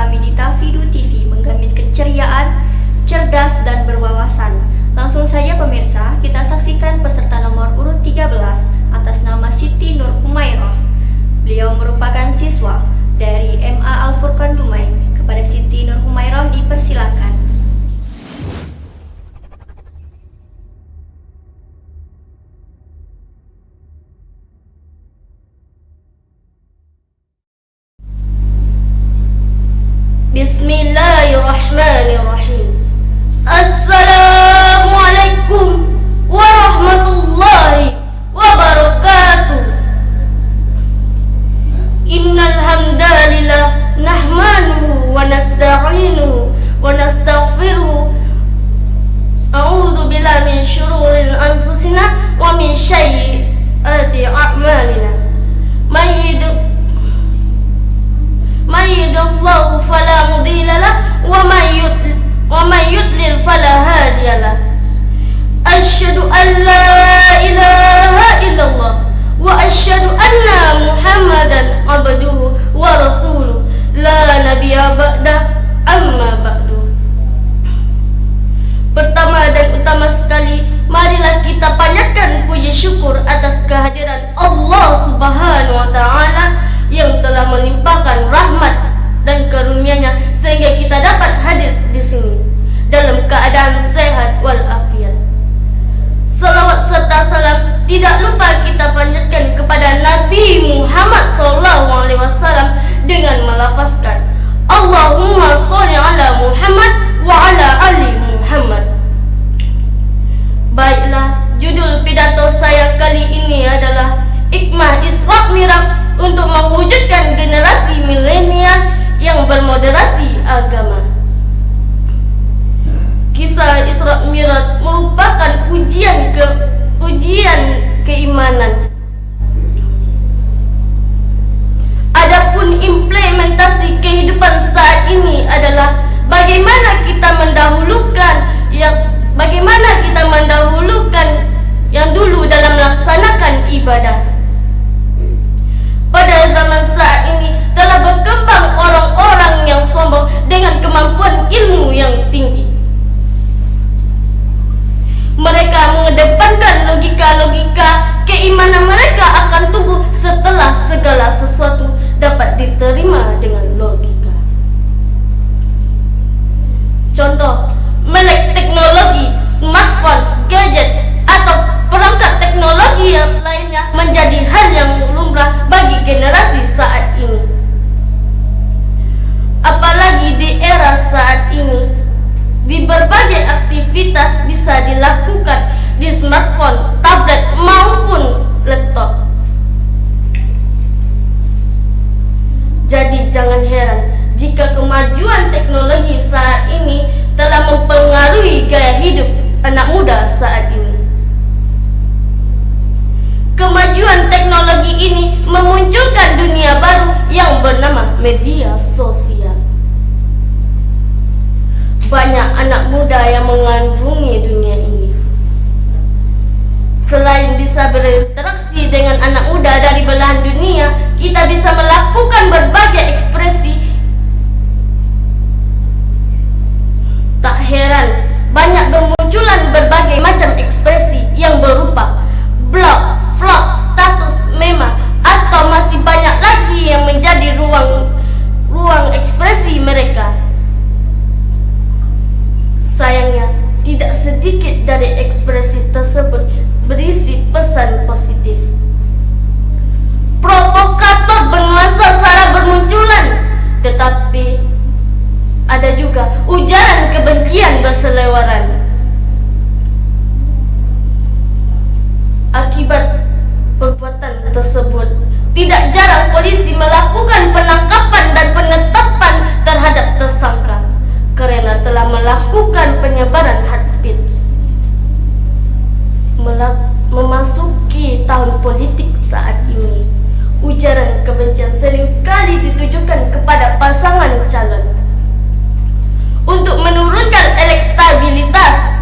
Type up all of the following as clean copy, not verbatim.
kami di Tafidu TV menggambit keceriaan, cerdas, dan berwawasan. Langsung saja pemirsa, kita saksikan peserta nomor urut 13 atas nama Siti Nur Humairah. Beliau merupakan siswa dari MA Al-Furqan Dumai. Kepada Siti Nur Humairah dipersilakan. Bismillahirrahmanirrahim. Assalamualaikum warahmatullahi wabarakatuh. Innal hamdalillah nahmaduhu wa nasta'inuhu wa nastaghfiruhu. A'udzu billahi min syururil anfusina wa min sayyiati a'malina. Man yahdihillahu fala mudilla lahu wa man yudlil fala hadiya lahu. Asyhadu an la ilaha illallah wa asyhadu anna Muhammadan abduhu wa rasuluh la nabiyya ba'da amma ba'du. Pertama dan utama sekali, marilah kita panjatkan puji syukur atas kehadiran Allah Subhanahu wa taala yang telah melimpahkan rahmat dan karunia-Nya sehingga kita dapat hadir di sini dalam keadaan sehat walafiat. Salawat serta salam tidak lupa kita panjatkan kepada Nabi Muhammad SAW dengan melafazkan Allahumma sholli ala Muhammad wa ala ali Muhammad. Baiklah, judul pidato saya kali ini adalah Hikmah Isra Mi'raj untuk mewujudkan generasi milenial yang bermoderasi agama. Kisah Isra Mi'raj merupakan ujian keimanan. Adapun implementasi kehidupan saat ini adalah bagaimana kita mendahulukan yang dulu dalam melaksanakan ibadah. Pada zaman saat ini telah berkembang orang-orang yang sombong dengan kemampuan ilmu yang tinggi. Mereka mengedepankan logika-logika, keimanan mereka akan tumbuh setelah segala sesuatu dapat diterima dengan logika. Contoh, melek teknologi, smartphone, gadget, atau perangkat teknologi yang lainnya menjadi hal yang lumrah bagi generasi saat ini. Apalagi di era saat ini, di berbagai aktivitas bisa dilakukan di smartphone, tablet, maupun laptop. Jadi jangan heran jika kemajuan teknologi saat ini telah mempengaruhi gaya hidup anak muda saat ini. Kemajuan teknologi ini memunculkan dunia baru yang bernama media sosial. Banyak anak muda yang mengagumi dunia ini. Selain bisa berinteraksi dengan anak muda dari belahan dunia, kita bisa melakukan berbagai ekspresi. Tak heran, banyak bermunculan berbagai macam ekspresi yang berupa blog, vlog, status, meme, atau masih banyak lagi yang menjadi ruang ekspresi mereka. Sayangnya, tidak sedikit dari ekspresi tersebut berisi pesan positif. Provokator bernuansa sara bermunculan, tetapi ada juga ujaran kebencian berseliweran. Akibat perbuatan tersebut, tidak jarang polisi melakukan penangkapan dan penetapan terhadap tersangka karena telah melakukan penyebaran hate speech. Memasuki tahun politik saat ini, ujaran kebencian seringkali ditujukan kepada pasangan calon untuk menurunkan elektabilitas.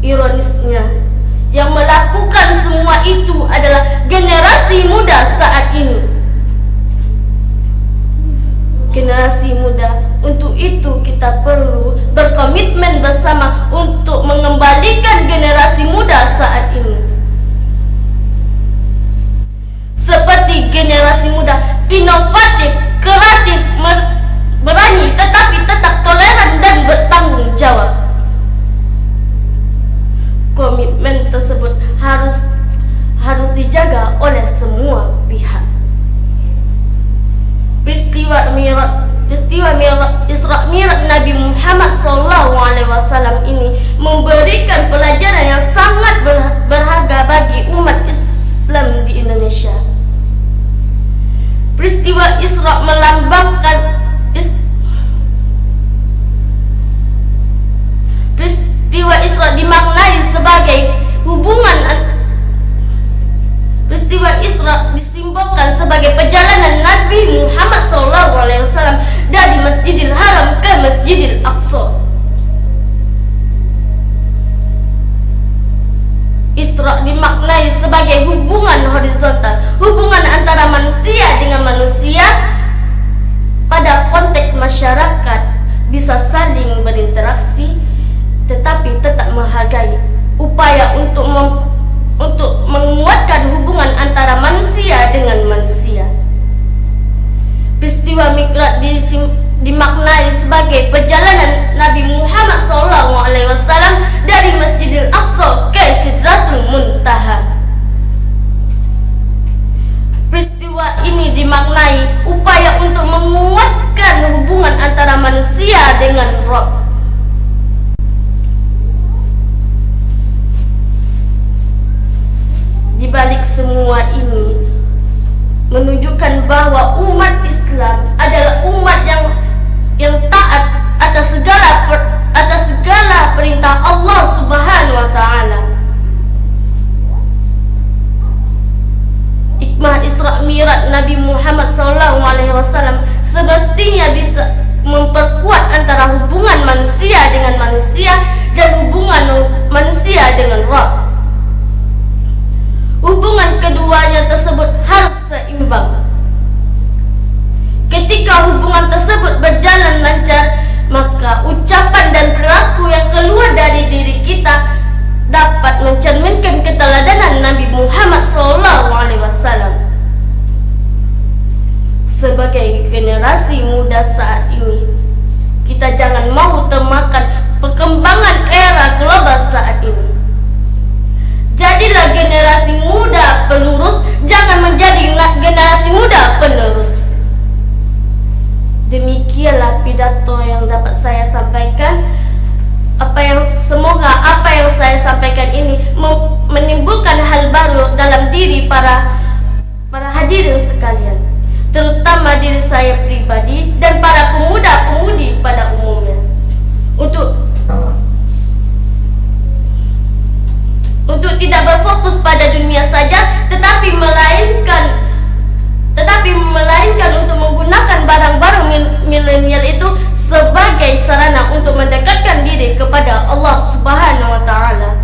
Ironisnya, yang melakukan semua itu adalah generasi muda saat ini. Generasi kita perlu berkomitmen bersama untuk mengembalikan generasi muda saat ini. Seperti generasi muda inovatif, kreatif, berani tetapi tetap toleran dan bertanggung jawab. Komitmen tersebut harus dijaga oleh semua pihak. Peristiwa Isra Mi'raj Nabi Muhammad SAW ini memberikan pelajaran yang sangat berharga bagi umat Islam di Indonesia. Peristiwa Isra melambangkan peristiwa Isra dimaknai sebagai peristiwa Isra disimbolkan sebagai perjalanan Nabi Muhammad SAW dari Masjidil Haram ke Masjidil Aqsa. Isra dimaknai sebagai hubungan horizontal, hubungan antara manusia dengan manusia pada konteks masyarakat bisa saling berinteraksi tetapi tetap menghargai upaya untuk menguatkan hubungan antara manusia dengan manusia. Peristiwa Mi'raj dimaknai sebagai perjalanan Nabi Muhammad SAW dari Masjidil Aqsa ke Sidratul Muntaha. Peristiwa ini dimaknai upaya untuk menguatkan hubungan antara manusia dengan Rabb. Di balik semua ini menunjukkan bahwa umat Islam adalah umat yang taat atas segala perintah Allah Subhanahu wa taala. Hikmah Isra Mi'raj Nabi Muhammad SAW semestinya bisa memperkuat antara hubungan manusia dengan manusia dan hubungan manusia dengan Rabb. Hubungan keduanya tersebut harus seimbang. Ketika hubungan tersebut berjalan lancar, maka ucapan dan perilaku yang keluar dari diri kita dapat mencerminkan keteladanan Nabi Muhammad SAW. Sebagai generasi muda saat ini, kita jangan mau termakan perkembangan era global saat ini. Jadilah generasi muda pelurus, jangan menjadi generasi muda penerus. Demikianlah pidato yang dapat saya sampaikan. Semoga apa yang saya sampaikan ini menimbulkan hal baru dalam diri para hadirin sekalian, terutama diri saya pribadi dan para pemuda-pemudi pada umumnya. Untuk tidak berfokus pada dunia saja, tetapi melainkan untuk menggunakan barang-barang milenial itu sebagai sarana untuk mendekatkan diri kepada Allah Subhanahu wa taala.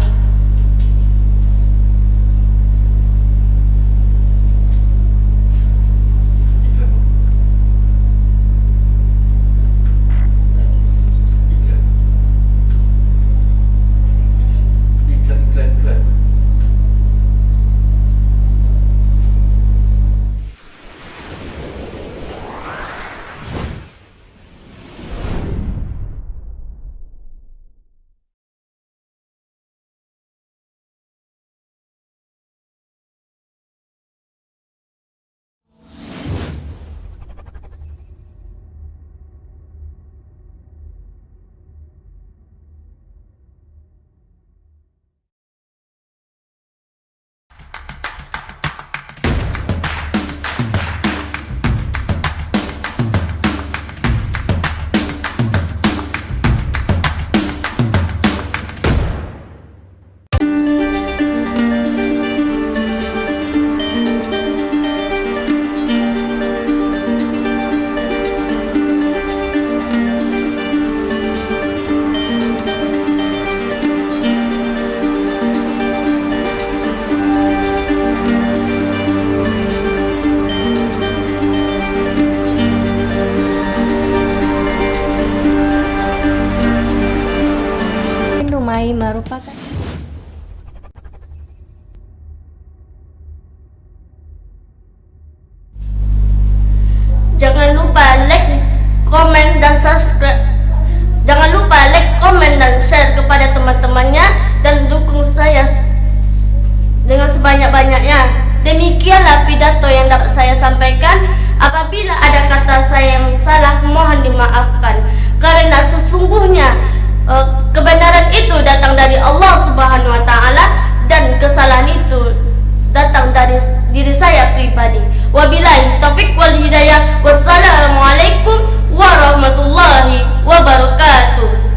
Dumai merupakan Jangan lupa like, komen, dan subscribe. Jangan lupa like, komen, dan share kepada teman-temannya dan dukung saya dengan sebanyak-banyaknya. Demikianlah pidato yang dapat saya sampaikan. Apabila ada kata saya yang salah, mohon dimaafkan. Karena sesungguhnya kebenaran itu datang dari Allah Subhanahu wa taala dan kesalahan itu datang dari diri saya pribadi. Wabillahi taufik wal hidayah. Wassalamualaikum warahmatullahi wabarakatuh.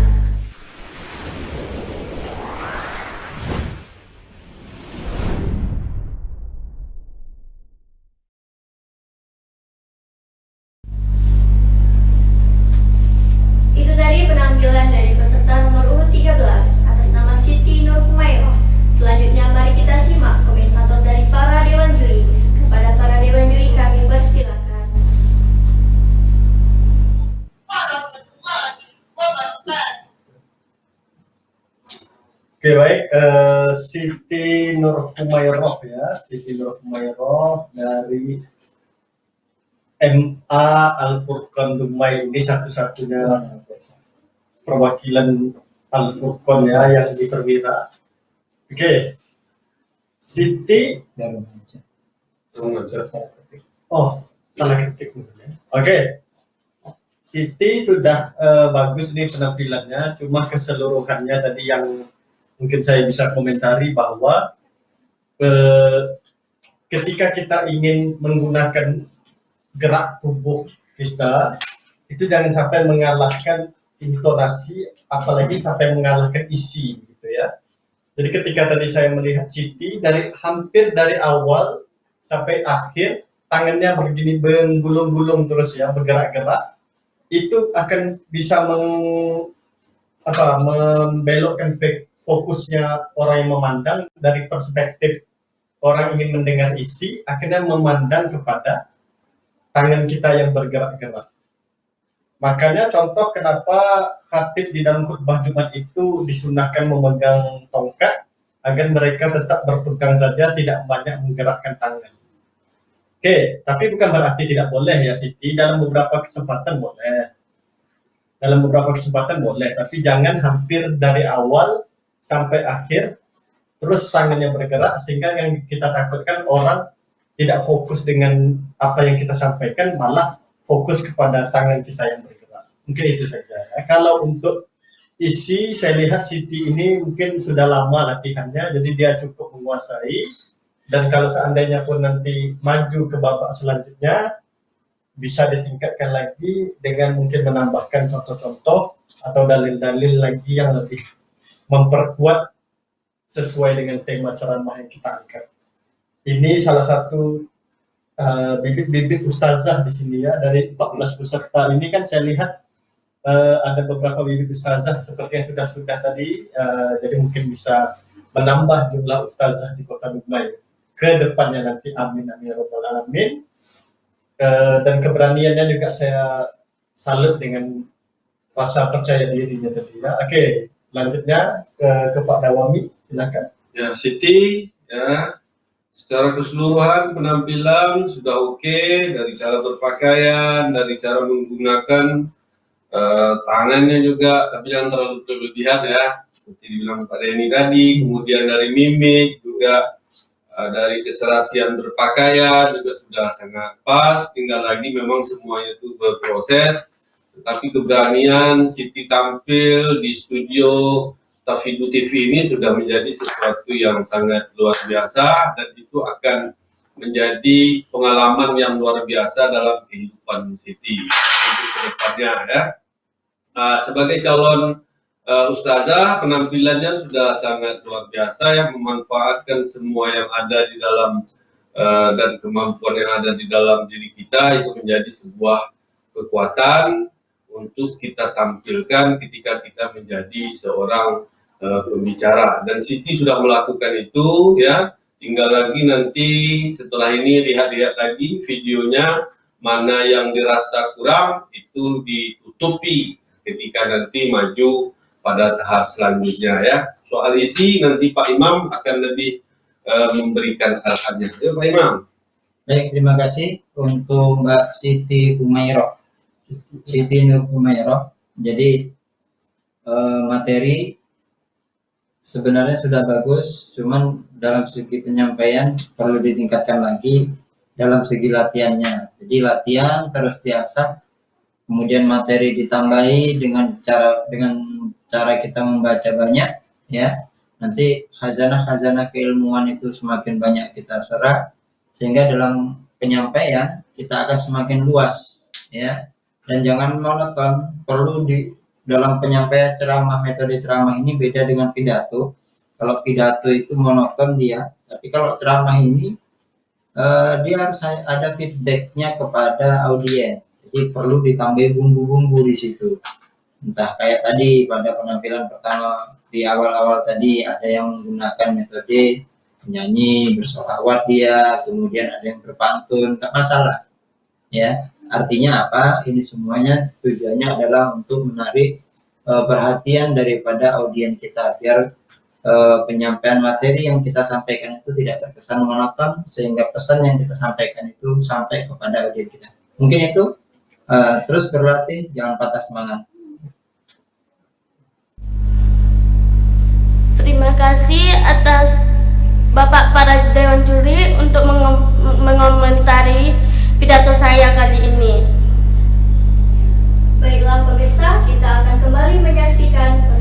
Itu tadi penampilan dari peserta nomor urut 13 atas nama Siti Nur Humairah. Selanjutnya mari kita simak komentator dari para dewan juri. Kepada para dewan juri kami persilakan. Oke baik, Siti Nur Humairah ya, Siti Nur Humairah dari MA Al-Furqan Dumai, ini satu-satunya perwakilan Al-Furqan ya yang di Perwira. Oke, Siti, oh salah ketik mungkin ya. Oke, Siti sudah bagus nih penampilannya, cuma keseluruhannya tadi yang mungkin saya bisa komentari bahwa ketika kita ingin menggunakan gerak tubuh kita itu jangan sampai mengalahkan intonasi, apalagi sampai mengalahkan isi gitu ya. Jadi ketika tadi saya melihat Siti hampir dari awal sampai akhir tangannya begini menggulung-gulung terus ya, bergerak-gerak, itu akan bisa membelokkan fokusnya orang yang memandang dari perspektif orang ingin mendengar isi, akhirnya memandang kepada tangan kita yang bergerak-gerak. Makanya contoh kenapa khatib di dalam khutbah Jumat itu disunahkan memegang tongkat agar mereka tetap berpegang saja, tidak banyak menggerakkan tangan. Oke, tapi bukan berarti tidak boleh ya Siti, dalam beberapa kesempatan boleh. Dalam beberapa kesempatan boleh, tapi jangan hampir dari awal sampai akhir terus tangannya bergerak, sehingga yang kita takutkan orang tidak fokus dengan apa yang kita sampaikan, malah fokus kepada tangan kita yang bergerak. Mungkin itu saja ya. Kalau untuk isi, saya lihat Siti ini mungkin sudah lama latihannya, jadi dia cukup menguasai. Dan kalau seandainya pun nanti maju ke babak selanjutnya, bisa ditingkatkan lagi dengan mungkin menambahkan contoh-contoh atau dalil-dalil lagi yang lebih memperkuat sesuai dengan tema ceramah yang kita angkat. Ini salah satu bibit-bibit ustazah di sini ya, dari 14 peserta ini kan saya lihat ada beberapa bibit ustazah seperti yang sudah tadi, jadi mungkin bisa menambah jumlah ustazah di Kota Dumai ke depannya nanti, amin amin ya rabbal alamin. Dan keberaniannya juga saya salut dengan rasa percaya dirinya tadi ya. Oke, lanjutnya ke Pak Dawami, silakan. Ya, Siti ya, secara keseluruhan penampilan sudah oke, dari cara berpakaian, dari cara menggunakan tangannya juga, tapi jangan terlalu berlebihan ya, seperti dibilang Pak Denny tadi. Kemudian dari mimik juga, dari keserasian berpakaian juga sudah sangat pas. Tinggal lagi memang semuanya itu berproses, tetapi keberanian Siti tampil di studio Tafidu TV ini sudah menjadi sesuatu yang sangat luar biasa, dan itu akan menjadi pengalaman yang luar biasa dalam kehidupan Siti untuk kedepannya ya. Sebagai calon ustazah, penampilannya sudah sangat luar biasa yang memanfaatkan semua yang ada di dalam dan kemampuan yang ada di dalam diri kita, itu menjadi sebuah kekuatan untuk kita tampilkan ketika kita menjadi seorang pembicara. Dan Siti sudah melakukan itu ya, tinggal lagi nanti setelah ini lihat-lihat lagi videonya, mana yang dirasa kurang itu ditutupi ketika nanti maju pada tahap selanjutnya ya. Soal isi nanti Pak Imam akan lebih memberikan arahannya. Ya Pak Imam. Baik, terima kasih untuk Mbak Siti Umairah. Siti Nur Umairah. Jadi materi sebenarnya sudah bagus, cuman dalam segi penyampaian perlu ditingkatkan lagi dalam segi latihannya. Jadi latihan terus diasah, kemudian materi ditambahi dengan cara kita membaca banyak, ya. Nanti khazanah keilmuan itu semakin banyak kita serap, sehingga dalam penyampaian kita akan semakin luas, ya. Dan jangan monoton, perlu dalam penyampaian ceramah, metode ceramah ini beda dengan pidato. Kalau pidato itu monoton dia, tapi kalau ceramah ini dia harus ada feedbacknya kepada audiens. Jadi perlu ditambah bumbu-bumbu di situ. Entah kayak tadi pada penampilan pertama di awal-awal tadi ada yang menggunakan metode menyanyi, bersolawat dia, kemudian ada yang berpantun, tak masalah. Ya, artinya apa? Ini semuanya tujuannya adalah untuk menarik perhatian daripada audiens kita, biar penyampaian materi yang kita sampaikan itu tidak terkesan monoton, sehingga pesan yang kita sampaikan itu sampai kepada audiens kita. Mungkin itu, terus berlatih, jangan patah semangat. Terima kasih atas Bapak para Dewan Juri untuk mengomentari pidato saya kali ini. Baiklah pemirsa, kita akan kembali menyaksikan